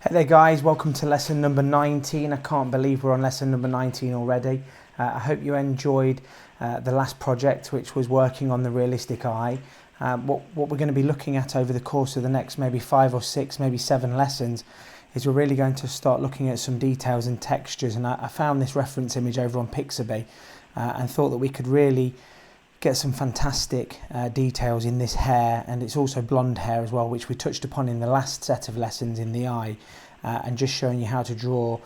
Hey there guys, welcome to lesson number 19. I can't believe we're on lesson number 19 already. I hope you enjoyed the last project, which was working on the realistic eye. What we're going to be looking at over the course of the next maybe 5 or 6, maybe 7 lessons is we're really going to start looking at some details and textures, and I found this reference image over on Pixabay and thought that we could really get some fantastic details in this hair, and it's also blonde hair as well, which we touched upon in the last set of lessons in the eye, and just showing you how to draw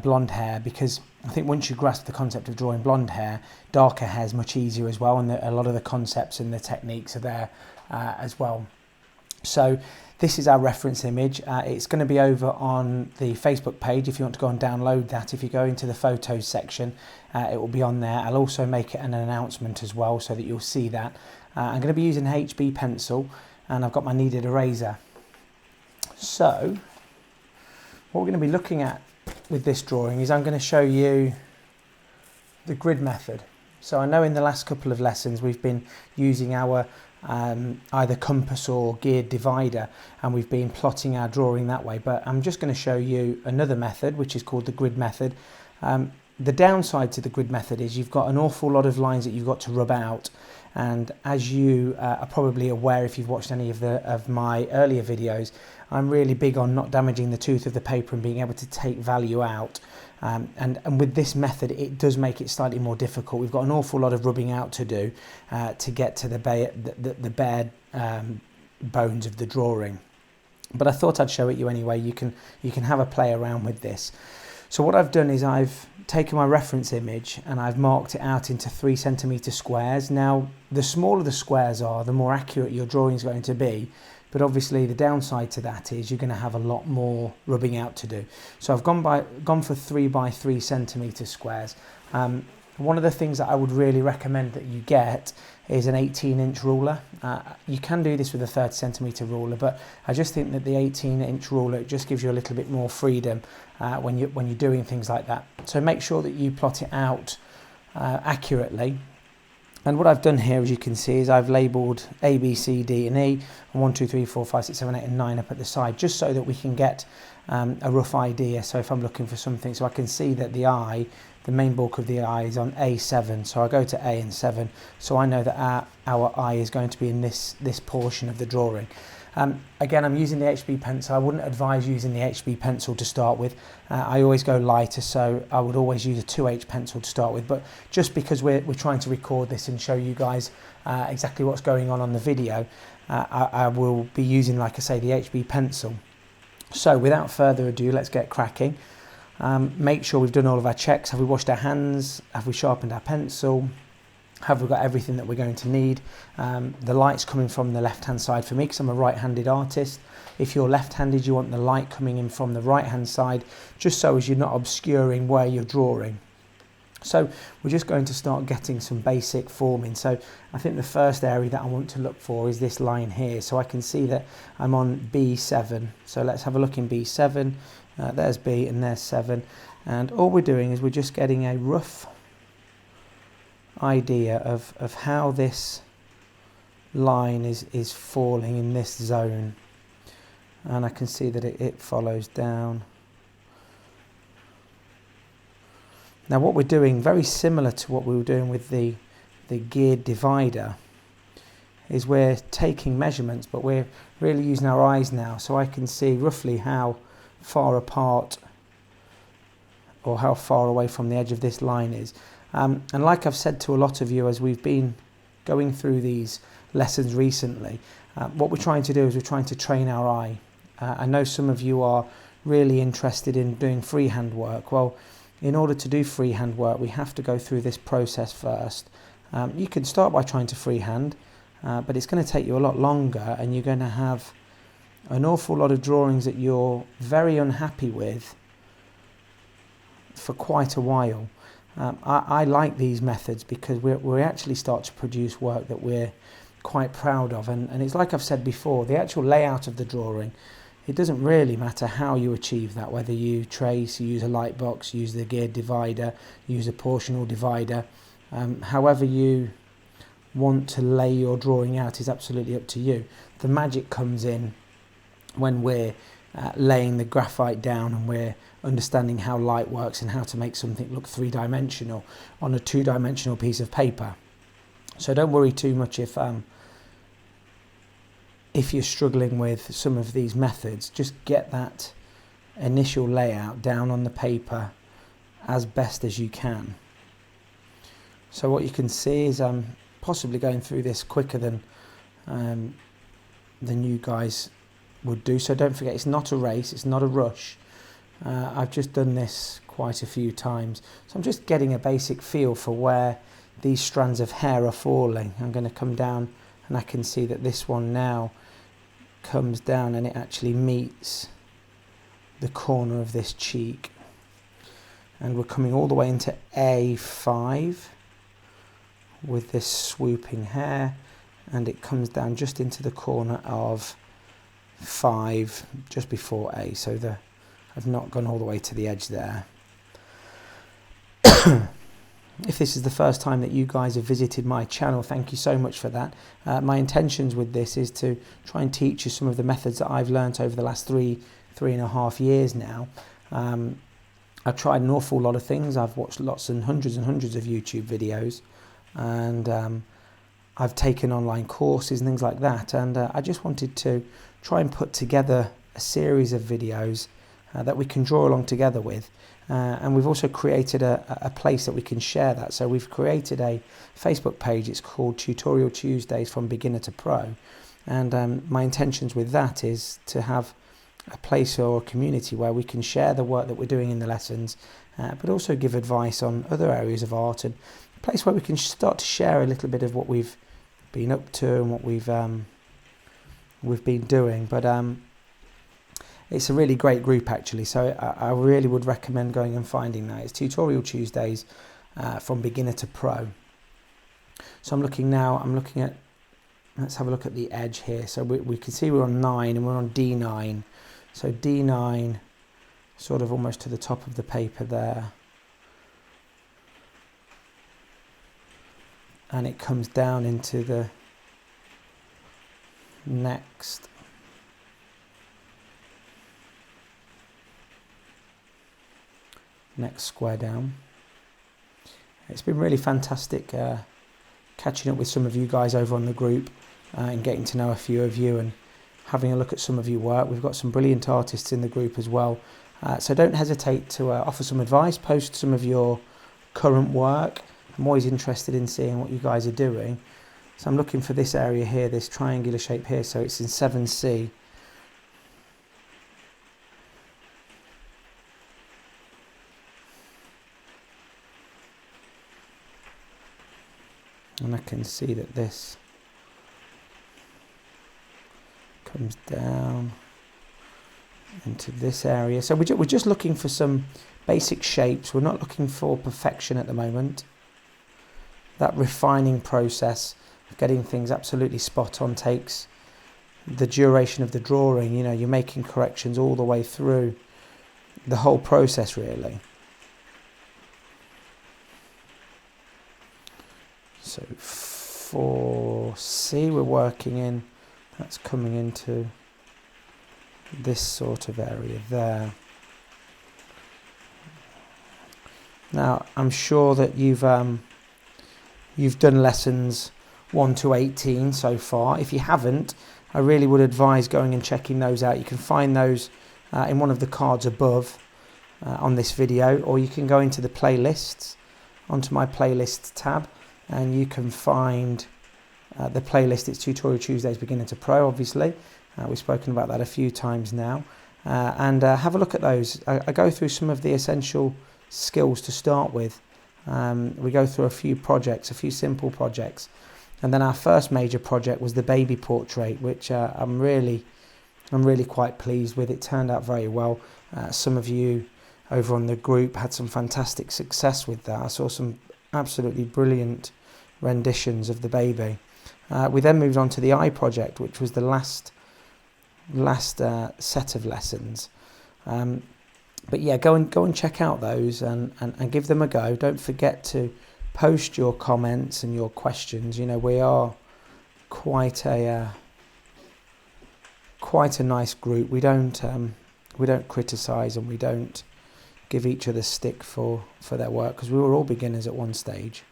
blonde hair, because I think once you grasp the concept of drawing blonde hair, darker hair is much easier as well, and a lot of the concepts and the techniques are there as well. So this is our reference image. It's going to be over on the Facebook page if you want to go and download that. If you go into the photos section, it will be on there. I'll also make it an announcement as well so that you'll see that. I'm going to be using an HB pencil, and I've got my kneaded eraser. So what we're going to be looking at with this drawing is I'm going to show you the grid method. So I know in the last couple of lessons we've been using our either compass or geared divider, and we've been plotting our drawing that way, but I'm just going to show you another method which is called the grid method. The downside to the grid method is you've got an awful lot of lines that you've got to rub out, and as you are probably aware if you've watched any of my earlier videos, I'm really big on not damaging the tooth of the paper and being able to take value out. And with this method it does make it slightly more difficult. We've got an awful lot of rubbing out to do to get to the bare bones of the drawing, but I thought I'd show it you anyway. You can have a play around with this. So what I've done is I've taken my reference image and I've marked it out into 3 centimetre squares. Now the smaller the squares are, the more accurate your drawing is going to be, but obviously the downside to that is you're going to have a lot more rubbing out to do. So I've gone for 3 by 3 centimetre squares. One of the things that I would really recommend that you get is an 18-inch ruler. You can do this with a 30 centimetre ruler, but I just think that the 18-inch ruler just gives you a little bit more freedom when you're doing things like that. So make sure that you plot it out accurately. And what I've done here, as you can see, is I've labelled A, B, C, D and E, and 1, 2, 3, 4, 5, 6, 7, 8 and 9 up at the side, just so that we can get a rough idea. So if I'm looking for something, so I can see that the eye, the main bulk of the eye is on A7, so I go to A and 7, so I know that our eye is going to be in this portion of the drawing. Again, I'm using the HB pencil. I wouldn't advise using the HB pencil to start with. I always go lighter, so I would always use a 2H pencil to start with, but just because we're trying to record this and show you guys exactly what's going on the video, I will be using, like I say, the HB pencil. So without further ado, let's get cracking. Make sure we've done all of our checks. Have we washed our hands? Have we sharpened our pencil? Have we got everything that we're going to need? The light's coming from the left hand side for me because I'm a right-handed artist. If you're left-handed, you want the light coming in from the right-hand side, just so as you're not obscuring where you're drawing. So we're just going to start getting some basic forming. So I think the first area that I want to look for is this line here. So I can see that I'm on B7. So let's have a look in B7. There's B and there's 7. And all we're doing is we're just getting a rough idea of how this line is falling in this zone, and I can see that it follows down. Now what we're doing, very similar to what we were doing with the geared divider, is we're taking measurements, but we're really using our eyes now, so I can see roughly how far apart or how far away from the edge of this line is. And like I've said to a lot of you as we've been going through these lessons recently, what we're trying to do is we're trying to train our eye. I know some of you are really interested in doing freehand work. Well, in order to do freehand work, we have to go through this process first. You can start by trying to freehand, but it's going to take you a lot longer, and you're going to have an awful lot of drawings that you're very unhappy with for quite a while. I like these methods because we actually start to produce work that we're quite proud of, and it's like I've said before, the actual layout of the drawing, it doesn't really matter how you achieve that, whether you trace, you use a light box, use the geared divider, use a portional divider, however you want to lay your drawing out is absolutely up to you. The magic comes in when we're laying the graphite down, and we're understanding how light works and how to make something look three-dimensional on a two-dimensional piece of paper. So don't worry too much if you're struggling with some of these methods. Just get that initial layout down on the paper as best as you can. So what you can see is I'm possibly going through this quicker than you guys would do. So don't forget, it's not a race, it's not a rush. I've just done this quite a few times. So I'm just getting a basic feel for where these strands of hair are falling. I'm going to come down and I can see that this one now comes down and it actually meets the corner of this cheek. And we're coming all the way into A5 with this swooping hair, and it comes down just into the corner of 5 just before A. So I've not gone all the way to the edge there. If this is the first time that you guys have visited my channel, thank you so much for that. My intentions with this is to try and teach you some of the methods that I've learnt over the last three and a half years now. I've tried an awful lot of things. I've watched lots and hundreds of YouTube videos, and I've taken online courses and things like that, and I just wanted to try and put together a series of videos that we can draw along together with, and we've also created a place that we can share that. So we've created a Facebook page. It's called Tutorial Tuesdays from Beginner to Pro, and my intentions with that is to have a place or a community where we can share the work that we're doing in the lessons, but also give advice on other areas of art, and a place where we can start to share a little bit of what we've been up to and what we've been doing. But it's a really great group actually, so I really would recommend going and finding that. It's Tutorial Tuesdays from Beginner to Pro. So I'm looking at, let's have a look at the edge here. So we can see we're on 9 and we're on D9. So D9 sort of almost to the top of the paper there. And it comes down into the next square down. It's been really fantastic catching up with some of you guys over on the group and getting to know a few of you and having a look at some of your work. We've got some brilliant artists in the group as well, so don't hesitate to offer some advice, post some of your current work. I'm always interested in seeing what you guys are doing. So I'm looking for this area here, this triangular shape here, so it's in 7C. And I can see that this comes down into this area. So we're just looking for some basic shapes. We're not looking for perfection at the moment. That refining process of getting things absolutely spot on takes the duration of the drawing. You know, you're making corrections all the way through the whole process really. So for C we're working in, that's coming into this sort of area there. Now I'm sure that you've done lessons 1 to 18 so far. If you haven't, I really would advise going and checking those out. You can find those in one of the cards above on this video, or you can go into the playlists, onto my playlists tab, and you can find the playlist. It's Tutorial Tuesdays Beginner to Pro, obviously. We've spoken about that a few times now, and have a look at those. I go through some of the essential skills to start with. We go through a few projects, a few simple projects, and then our first major project was the baby portrait, which I'm really quite pleased with. It turned out very well. Some of you over on the group had some fantastic success with that. I saw some absolutely brilliant renditions of the baby. We then moved on to the eye project, which was the last set of lessons. But yeah, go and check out those and give them a go. Don't forget to post your comments and your questions. You know, we are quite a nice group. We don't criticise and we don't give each other stick for their work, because we were all beginners at one stage.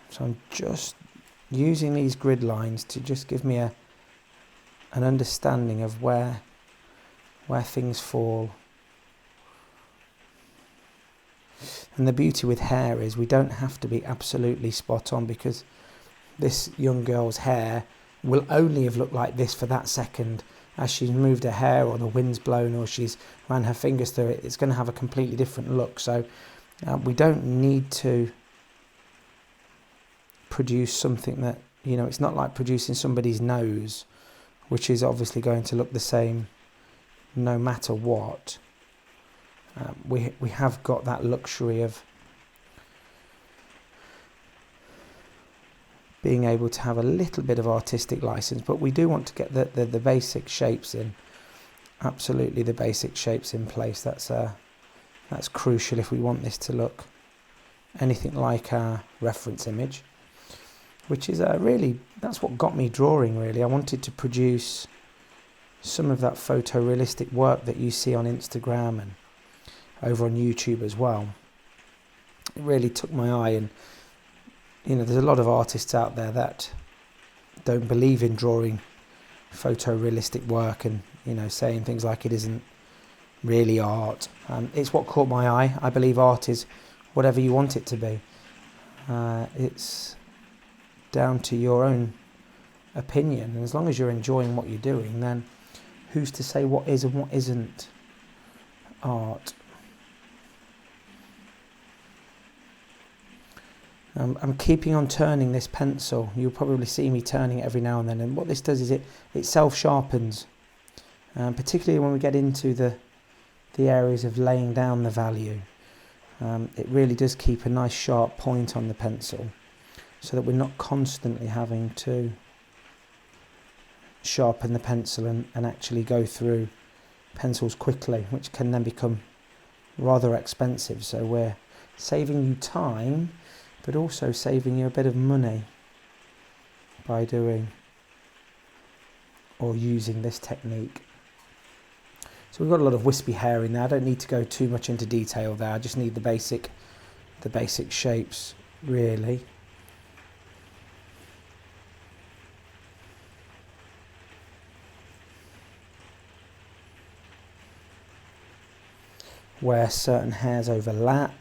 So I'm just using these grid lines to just give me an understanding of where things fall. And the beauty with hair is we don't have to be absolutely spot on, because this young girl's hair will only have looked like this for that second. As she's moved her hair, or the wind's blown, or she's ran her fingers through it, it's going to have a completely different look. So we don't need to produce something that, you know, it's not like producing somebody's nose, which is obviously going to look the same no matter what. We have got that luxury of being able to have a little bit of artistic license, but we do want to get the basic shapes in. Absolutely, the basic shapes in place. That's crucial if we want this to look anything like our reference image, which is really, that's what got me drawing, really. I wanted to produce some of that photorealistic work that you see on Instagram and over on YouTube as well. It really took my eye, and you know, there's a lot of artists out there that don't believe in drawing photorealistic work, and you know, saying things like it isn't really art. It's what caught my eye. I believe art is whatever you want it to be. It's down to your own opinion, and as long as you're enjoying what you're doing, then who's to say what is and what isn't art? I'm keeping on turning this pencil. You'll probably see me turning it every now and then, and what this does is it self-sharpens, particularly when we get into the areas of laying down the value. It really does keep a nice sharp point on the pencil, so that we're not constantly having to sharpen the pencil and actually go through pencils quickly, which can then become rather expensive. So we're saving you time, but also saving you a bit of money by doing or using this technique. So we've got a lot of wispy hair in there. I don't need to go too much into detail there. I just need the basic shapes, really. Where certain hairs overlap,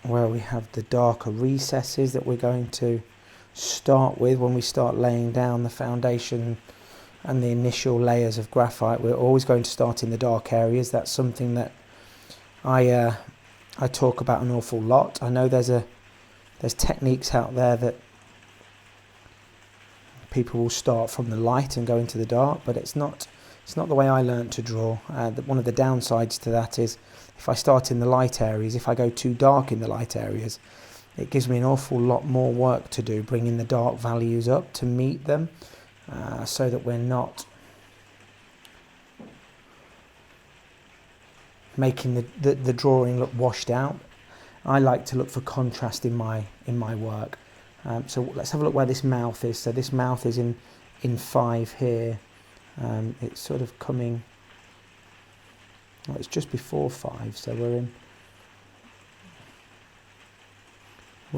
where we have the darker recesses that we're going to start with when we start laying down the foundation and the initial layers of graphite. We're always going to start in the dark areas. That's something that I talk about an awful lot. I know there's techniques out there that people will start from the light and go into the dark, but it's not the way I learned to draw. One of the downsides to that is if I start in the light areas, if I go too dark in the light areas, it gives me an awful lot more work to do, bringing the dark values up to meet them, so that we're not making the drawing look washed out. I like to look for contrast in my work. So let's have a look where this mouth is. So this mouth is in 5 here. It's sort of coming, well, it's just before 5, so we're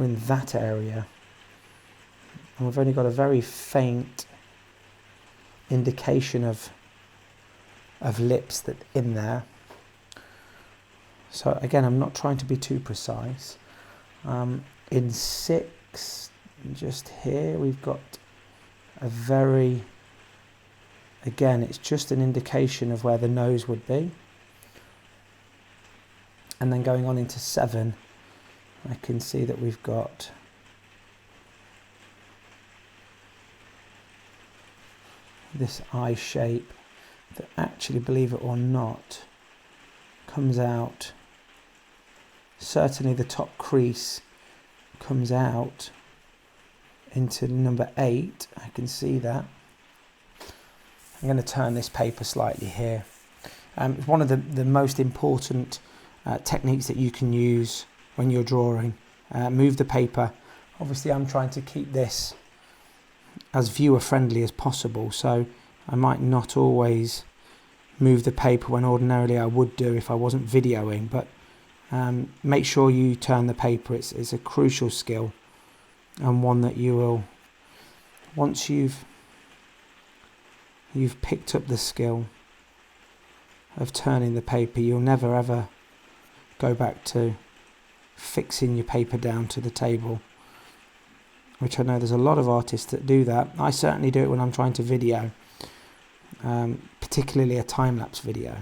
in that area, and we've only got a very faint indication of lips that in there. So again, I'm not trying to be too precise. In 6, just here, we've got a very, again, it's just an indication of where the nose would be. And then going on into 7, I can see that we've got this eye shape that actually, believe it or not, comes out. Certainly the top crease comes out into number 8. I can see that. I'm going to turn this paper slightly here. It's one of the most important techniques that you can use when you're drawing. Move the paper Obviously I'm trying to keep this as viewer friendly as possible, so I might not always move the paper when ordinarily I would do if I wasn't videoing, but make sure you turn the paper. It's a crucial skill, and one that you will, once you've picked up the skill of turning the paper, you'll never ever go back to fixing your paper down to the table, which I know there's a lot of artists that do that. I certainly do it when I'm trying to video, particularly a time-lapse video.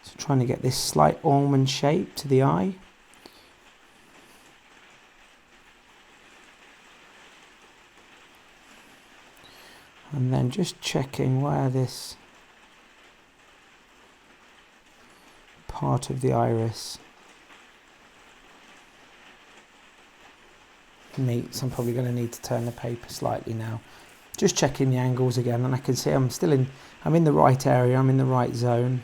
So trying to get this slight almond shape to the eye. And then just checking where this part of the iris meets. I'm probably going to need to turn the paper slightly now. Just checking the angles again, and I can see I'm in the right area, I'm in the right zone.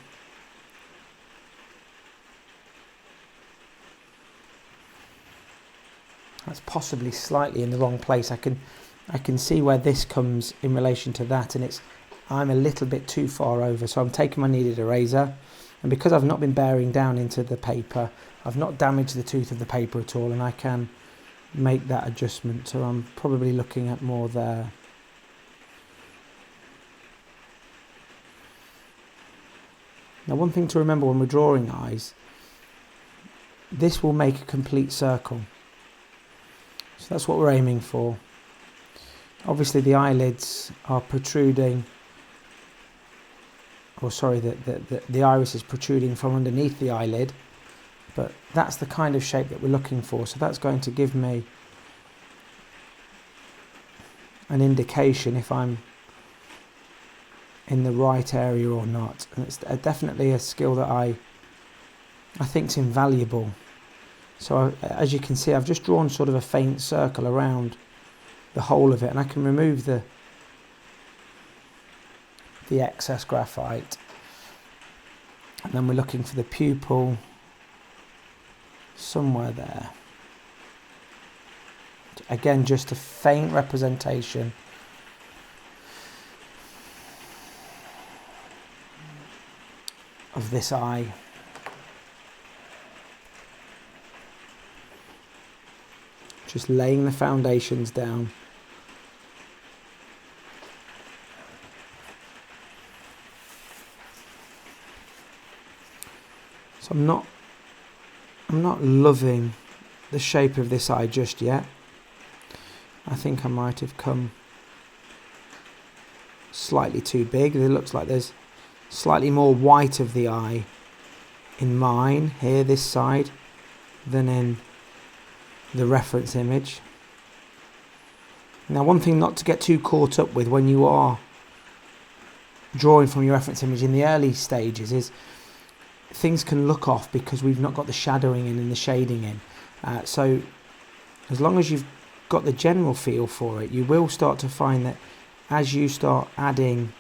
That's possibly slightly in the wrong place. I can see where this comes in relation to that, and I'm a little bit too far over, so I'm taking my kneaded eraser, and because I've not been bearing down into the paper, I've not damaged the tooth of the paper at all, and I can make that adjustment. So I'm probably looking at more there. Now, one thing to remember when we're drawing eyes, this will make a complete circle. So that's what we're aiming for. Obviously the eyelids are protruding, or sorry, the iris is protruding from underneath the eyelid, but that's the kind of shape that we're looking for. So that's going to give me an indication if I'm in the right area or not. And it's definitely a skill that I think is invaluable. So as you can see, I've just drawn sort of a faint circle around the whole of it, and I can remove the excess graphite. And then we're looking for the pupil somewhere there. Again, just a faint representation of this eye. Just laying the foundations down. So I'm not loving the shape of this eye just yet. I think I might have come slightly too big. It looks like there's slightly more white of the eye in mine here, this side, than in the reference image. Now, one thing not to get too caught up with when you are drawing from your reference image in the early stages is things can look off because we've not got the shadowing in and the shading in. So as long as you've got the general feel for it, you will start to find that as you start adding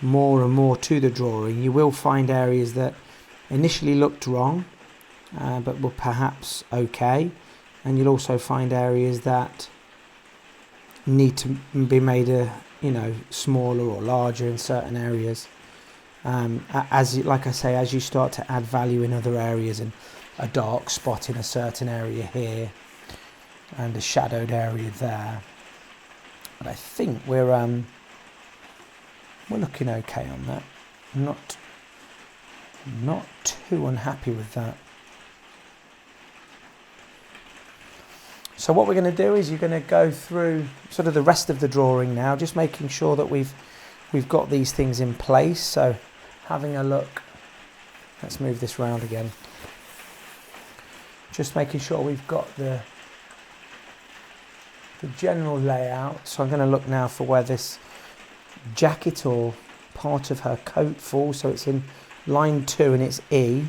more and more to the drawing, you will find areas that initially looked wrong, but were perhaps okay. And you'll also find areas that need to be made smaller or larger in certain areas. Like I say, as you start to add value in other areas, and a dark spot in a certain area here and a shadowed area there. But I think we're looking okay on that. I'm not too unhappy with that. So what we're going to do is you're going to go through sort of the rest of the drawing now, just making sure that we've got these things in place. So having a look, let's move this round again. Just making sure we've got the general layout. So I'm going to look now for where this jacket or part of her coat falls. So it's in line 2 and it's E.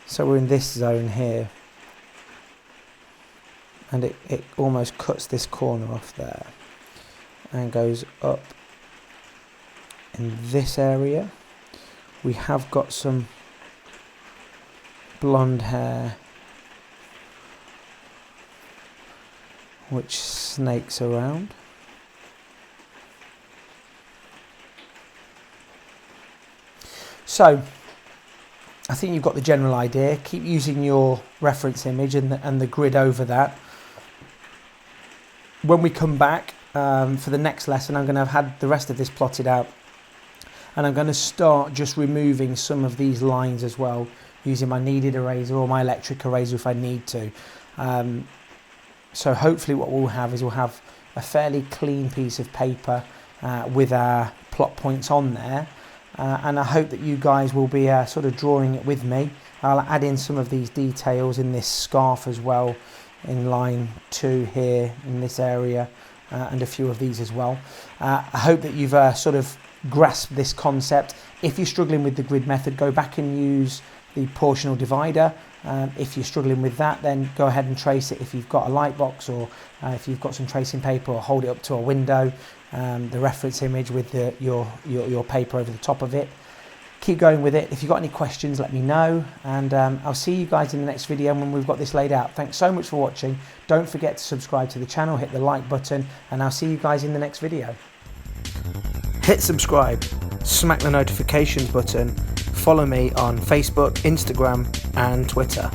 So we're in this zone here. And it almost cuts this corner off there. and goes up in this area. We have got some blonde hair which snakes around. So I think you've got the general idea. Keep using your reference image and the grid over that. When we come back for the next lesson, I'm going to have had the rest of this plotted out, and I'm going to start just removing some of these lines as well, using my kneaded eraser or my electric eraser if I need to. So hopefully what we'll have is we'll have a fairly clean piece of paper with our plot points on there. And I hope that you guys will be sort of drawing it with me. I'll add in some of these details in this scarf as well, in line 2 here in this area, and a few of these as well. I hope that you've sort of grasped this concept. If you're struggling with the grid method, go back and use the portional divider. If you're struggling with that, then go ahead and trace it if you've got a light box, or if you've got some tracing paper, or hold it up to a window, the reference image with your paper over the top of it. Keep going with it. If you've got any questions, let me know, and I'll see you guys in the next video when we've got this laid out. Thanks so much for watching. Don't forget to subscribe to the channel, hit the like button, and I'll see you guys in the next video. Hit subscribe, smack the notifications button, follow me on Facebook, Instagram and Twitter.